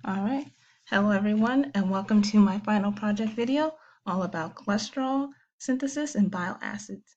All right. Hello, everyone, and welcome to my final project video all about cholesterol synthesis and bile acids.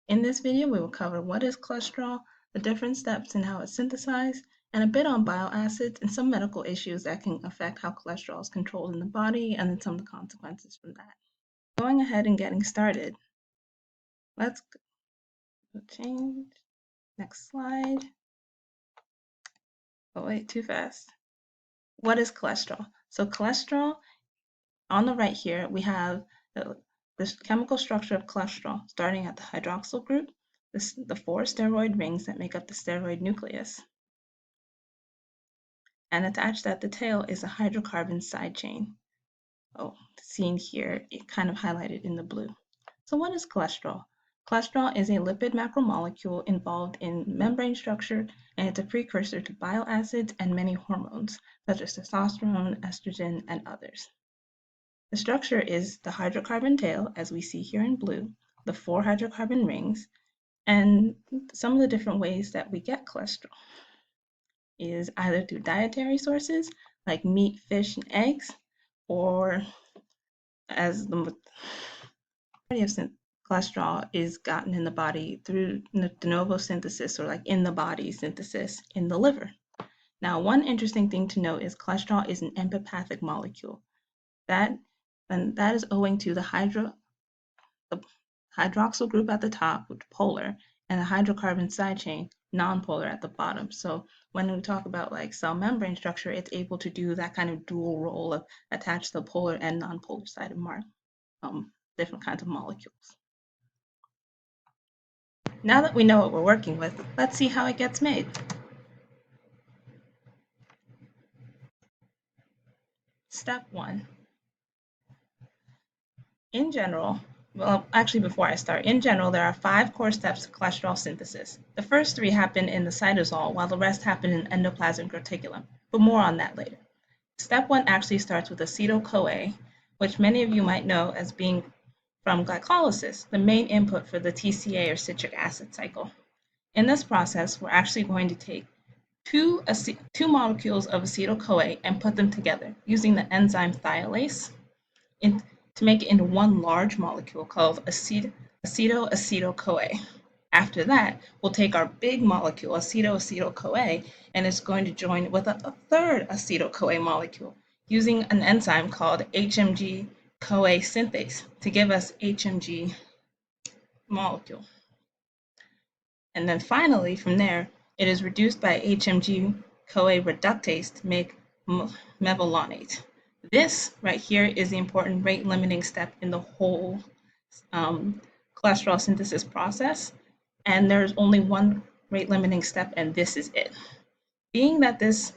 In this video, we will cover what is cholesterol, the different steps and how it's synthesized, and a bit on bile acids and some medical issues that can affect how cholesterol is controlled in the body and then some of the consequences from that. Going ahead and getting started, let's change. Next slide. Oh, wait, too fast. What is cholesterol? So cholesterol, on the right here, we have the chemical structure of cholesterol, starting at the hydroxyl group, the four steroid rings that make up the steroid nucleus. And attached at the tail is a hydrocarbon side chain. Oh, seen here, it kind of highlighted in the blue. So what is cholesterol? Cholesterol is a lipid macromolecule involved in membrane structure, and it's a precursor to bile acids and many hormones, such as testosterone, estrogen, and others. The structure is the hydrocarbon tail, as we see here in blue, the four hydrocarbon rings, and some of the different ways that we get cholesterol is either through dietary sources like meat, fish, and eggs, or as the majority of cholesterol is gotten in the body through de novo synthesis, or like in the body synthesis in the liver. Now, one interesting thing to note is cholesterol is an empathic molecule. That is owing to the hydroxyl group at the top, which polar, and the hydrocarbon side chain, nonpolar at the bottom. So when we talk about like cell membrane structure, it's able to do that kind of dual role of attach the polar and nonpolar side of different kinds of molecules. Now that we know what we're working with, let's see how it gets made. Step 1. In general, well, actually before I start, in general, there are 5 core steps to cholesterol synthesis. The first 3 happen in the cytosol, while the rest happen in endoplasmic reticulum, but more on that later. Step 1 actually starts with acetyl-CoA, which many of you might know as being from glycolysis, the main input for the TCA or citric acid cycle. In this process, we're actually going to take two molecules of acetyl-CoA and put them together using the enzyme thiolase to make it into one large molecule called aceto-acetyl-CoA. After that, we'll take our big molecule, aceto-acetyl-CoA, and it's going to join with a third acetyl-CoA molecule using an enzyme called HMG-CoA synthase to give us HMG molecule. And then finally, from there, it is reduced by HMG-CoA reductase to make mevalonate. This right here is the important rate-limiting step in the whole cholesterol synthesis process, and there's only one rate-limiting step, and this is it. Being that this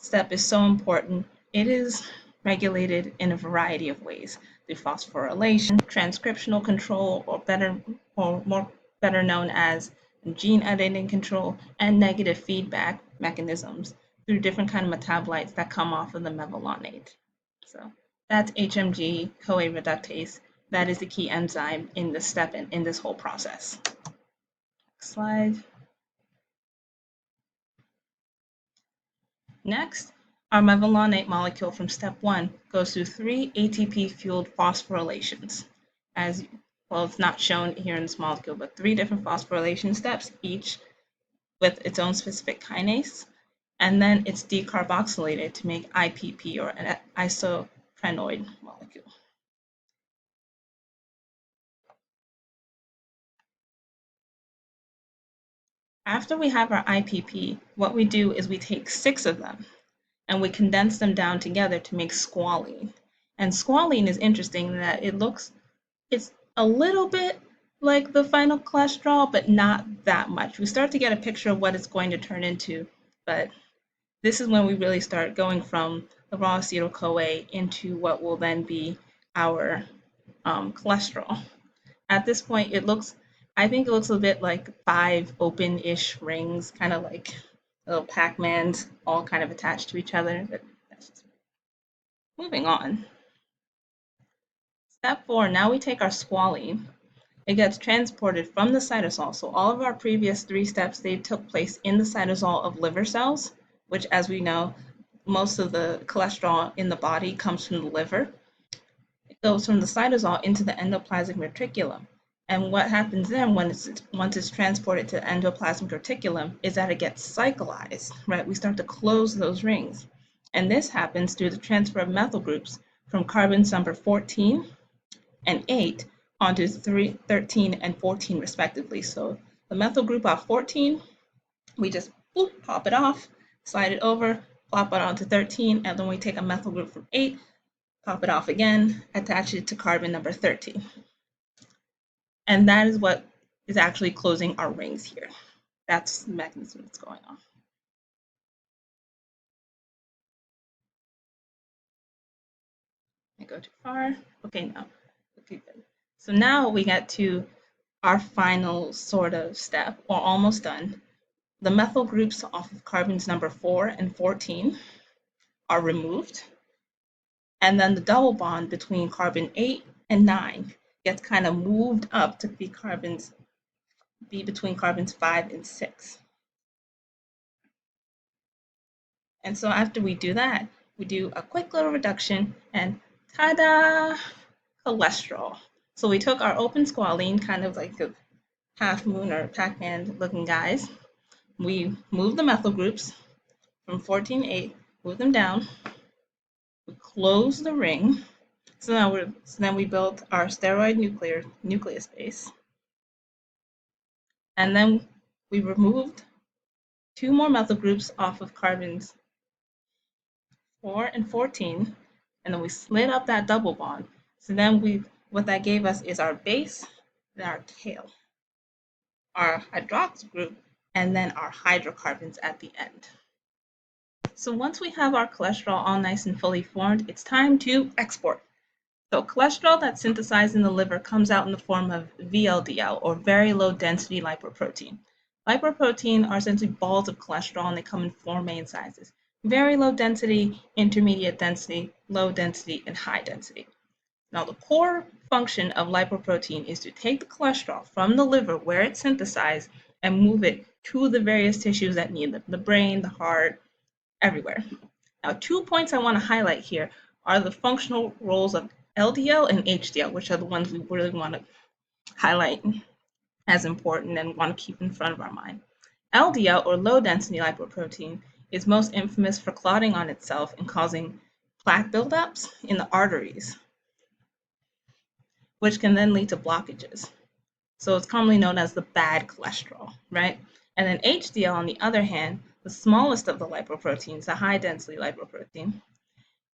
step is so important, it is regulated in a variety of ways through phosphorylation, transcriptional control, or better known as gene editing control, and negative feedback mechanisms through different kind of metabolites that come off of the mevalonate. So that's HMG-CoA reductase. That is the key enzyme in this step and in this whole process. Next slide. Next, our mevalonate molecule from step 1 goes through 3 ATP-fueled phosphorylations. As well, it's not shown here in this molecule, but 3 different phosphorylation steps, each with its own specific kinase, and then it's decarboxylated to make IPP, or an isoprenoid molecule. After we have our IPP, what we do is we take 6 of them and we condense them down together to make squalene. And squalene is interesting in that it's a little bit like the final cholesterol, but not that much. We start to get a picture of what it's going to turn into, but this is when we really start going from the raw acetyl-CoA into what will then be our cholesterol. At this point, I think it looks a bit like 5 open-ish rings, kind of like little Pac-Mans, all kind of attached to each other. But that's just moving on. Step 4, now we take our squalene. It gets transported from the cytosol. So all of our previous 3 steps, they took place in the cytosol of liver cells, which, as we know, most of the cholesterol in the body comes from the liver. It goes from the cytosol into the endoplasmic reticulum. And what happens then once it's transported to the endoplasmic reticulum is that it gets cyclized, right? We start to close those rings. And this happens through the transfer of methyl groups from carbons number 14 and 8 onto 13 and 14 respectively. So the methyl group of 14, we just pop it off, slide it over, plop it onto 13, and then we take a methyl group from 8, pop it off again, attach it to carbon number 13. And that is what is actually closing our rings here. That's the mechanism that's going on. I go too far. Okay, now. Okay, good. So now we get to our final sort of step. We're almost done. The methyl groups off of carbons number 4 and 14 are removed. And then the double bond between carbon 8 and 9 gets kind of moved up to be between carbons 5 and 6. And so after we do that, we do a quick little reduction and ta-da, cholesterol. So we took our open squalene, kind of like a half moon or Pac-Man looking guys. We moved the methyl groups from 14-8, move them down. We close the ring. So then we built our steroid nucleus base. And then we removed 2 more methyl groups off of carbons 4 and 14, and then we slid up that double bond. So then what that gave us is our base, then our tail, our hydroxyl group, and then our hydrocarbons at the end. So once we have our cholesterol all nice and fully formed, it's time to export. So cholesterol that's synthesized in the liver comes out in the form of VLDL, or very low density lipoprotein. Lipoprotein are essentially balls of cholesterol, and they come in 4 main sizes: very low density, intermediate density, low density, and high density. Now, the core function of lipoprotein is to take the cholesterol from the liver where it's synthesized and move it to the various tissues that need them: the brain, the heart, everywhere. Now, 2 points I want to highlight here are the functional roles of LDL and HDL, which are the ones we really want to highlight as important and want to keep in front of our mind. LDL, or low density lipoprotein, is most infamous for clotting on itself and causing plaque buildups in the arteries, which can then lead to blockages. So it's commonly known as the bad cholesterol, right? And then HDL, on the other hand, the smallest of the lipoproteins, the high density lipoprotein,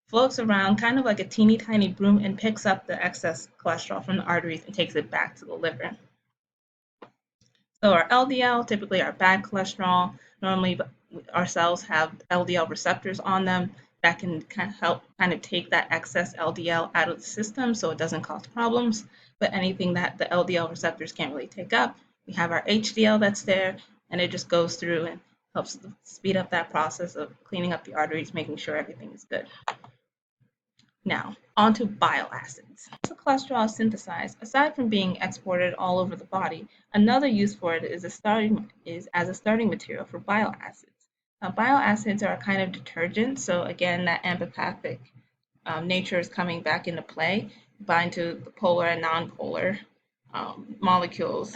floats around kind of like a teeny tiny broom and picks up the excess cholesterol from the arteries and takes it back to the liver. So our LDL, typically our bad cholesterol, normally our cells have LDL receptors on them that can help take that excess LDL out of the system so it doesn't cause problems. But anything that the LDL receptors can't really take up, we have our HDL that's there, and it just goes through and helps speed up that process of cleaning up the arteries, making sure everything is good. Now, on to bile acids. Once the cholesterol is synthesized, aside from being exported all over the body, another use for it is as a starting material for bile acids. Now, bile acids are a kind of detergent, so again, that ambipathic nature is coming back into play, bind to the polar and nonpolar molecules.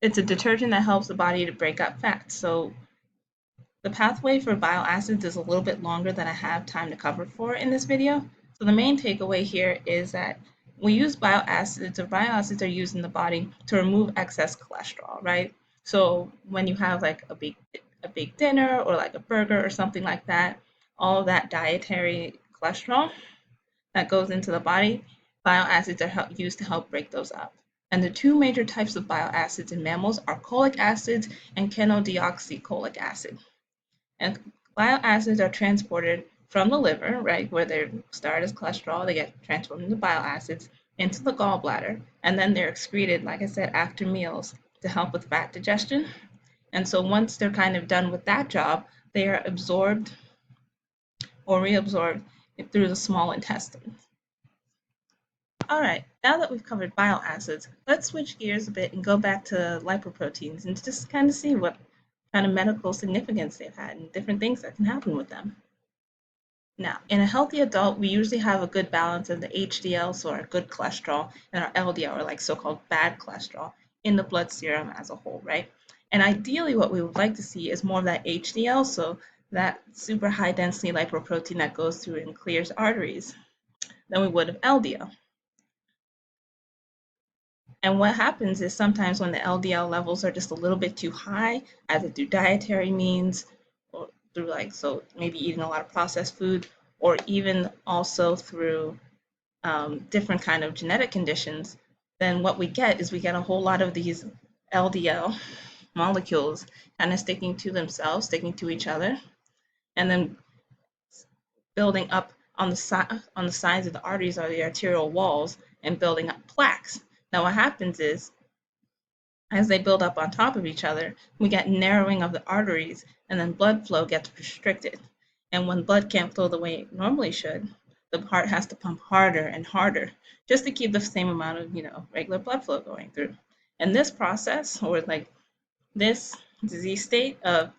It's a detergent that helps the body to break up fats. So the pathway for bile acids is a little bit longer than I have time to cover for in this video. So the main takeaway here is that we use bile acids, or bile acids are used in the body to remove excess cholesterol, right? So when you have like a big dinner or like a burger or something like that, all of that dietary cholesterol that goes into the body, bile acids are used to help break those up. And the 2 major types of bile acids in mammals are cholic acids and chenodeoxycholic acid. And bile acids are transported from the liver, right, where they start as cholesterol, they get transformed into bile acids into the gallbladder, and then they're excreted, like I said, after meals to help with fat digestion. And so once they're kind of done with that job, they are absorbed or reabsorbed through the small intestine. All right, now that we've covered bile acids, let's switch gears a bit and go back to lipoproteins and just kind of see what kind of medical significance they've had and different things that can happen with them. Now, in a healthy adult, we usually have a good balance of the HDL, so our good cholesterol, and our LDL, or like so-called bad cholesterol, in the blood serum as a whole, right? And ideally, what we would like to see is more of that HDL, so that super high density lipoprotein that goes through and clears arteries, than we would of LDL. And what happens is sometimes when the LDL levels are just a little bit too high, either through dietary means or through like, so maybe eating a lot of processed food, or even also through different kind of genetic conditions, then what we get is we get a whole lot of these LDL molecules kind of sticking to themselves, sticking to each other, and then building up on the sides of the arteries or the arterial walls and building up plaques. Now what happens is as they build up on top of each other, we get narrowing of the arteries and then blood flow gets restricted. And when blood can't flow the way it normally should, the heart has to pump harder and harder just to keep the same amount of, regular blood flow going through. And this process, or like this disease state of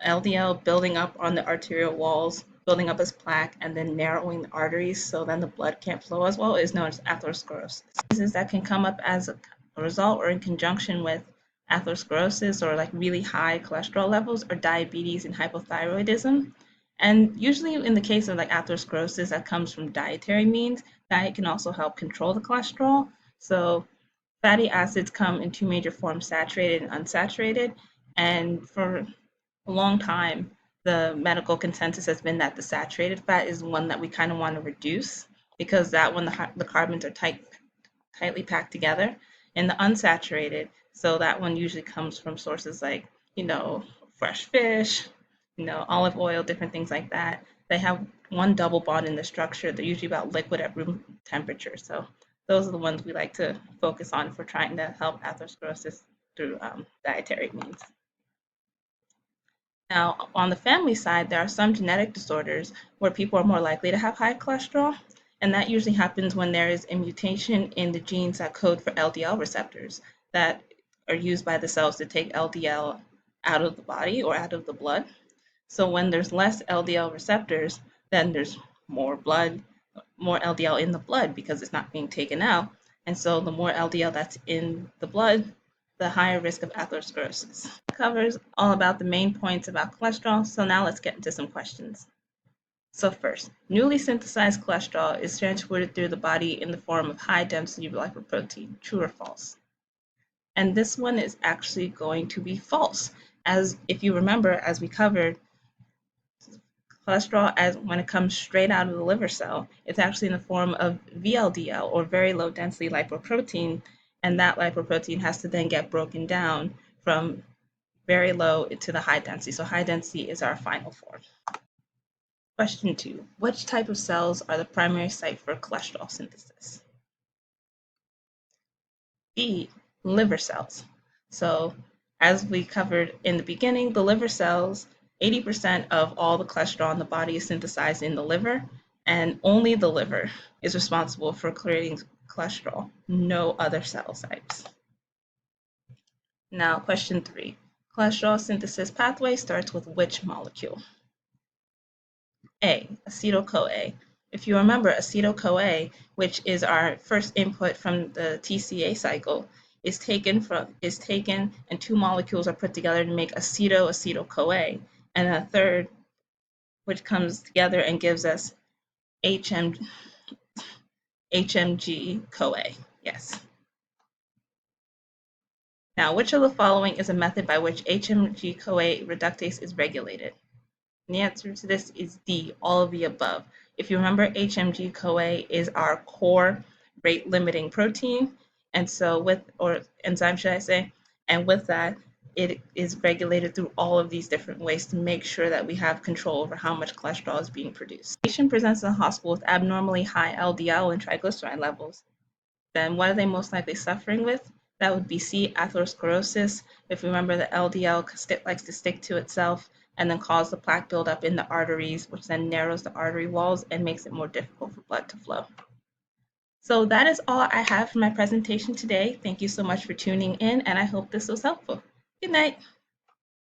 LDL building up on the arterial walls, building up as plaque, and then narrowing the arteries so then the blood can't flow as well is known as atherosclerosis. Diseases that can come up as a result or in conjunction with atherosclerosis or like really high cholesterol levels or diabetes and hypothyroidism. And usually in the case of like atherosclerosis that comes from dietary means, diet can also help control the cholesterol. So fatty acids come in two major forms, saturated and unsaturated. And for a long time, the medical consensus has been that the saturated fat is one that we kind of want to reduce because that one, the carbons are tightly packed together. And the unsaturated, so that one usually comes from sources like, fresh fish, olive oil, different things like that. They have one double bond in the structure. They're usually about liquid at room temperature. So those are the ones we like to focus on if we're trying to help atherosclerosis through dietary means. Now, on the family side, there are some genetic disorders where people are more likely to have high cholesterol, and that usually happens when there is a mutation in the genes that code for LDL receptors that are used by the cells to take LDL out of the body or out of the blood. So when there's less LDL receptors, then there's more LDL in the blood because it's not being taken out. And so the more LDL that's in the blood, the higher risk of atherosclerosis. That covers all about the main points about cholesterol. So now let's get into some questions. So first, newly synthesized cholesterol is transported through the body in the form of high density lipoprotein. True or false? And this one is actually going to be false. As if you remember, as we covered, cholesterol, as when it comes straight out of the liver cell, it's actually in the form of VLDL, or very low density lipoprotein, and that lipoprotein has to then get broken down from very low to the high density. So high density is our final form. Question 2. Which type of cells are the primary site for cholesterol synthesis? B. Liver cells. So as we covered in the beginning, the liver cells, 80% of all the cholesterol in the body is synthesized in the liver, and only the liver is responsible for creating cholesterol, no other cell types. Now, question 3. Cholesterol synthesis pathway starts with which molecule? A, acetyl-CoA. If you remember, acetyl-CoA, which is our first input from the TCA cycle, is taken and two molecules are put together to make acetyl-CoA, and a third which comes together and gives us HMG-CoA. Yes. Now, which of the following is a method by which HMG-CoA reductase is regulated? And the answer to this is D, all of the above. If you remember, HMG-CoA is our core rate limiting protein, and so or enzyme, should I say, and with that, it is regulated through all of these different ways to make sure that we have control over how much cholesterol is being produced. The patient presents in the hospital with abnormally high LDL and triglyceride levels. Then what are they most likely suffering with? That would be C, atherosclerosis. If you remember, the LDL likes to stick to itself and then cause the plaque buildup in the arteries, which then narrows the artery walls and makes it more difficult for blood to flow. So that is all I have for my presentation today. Thank you so much for tuning in, and I hope this was helpful. Good night.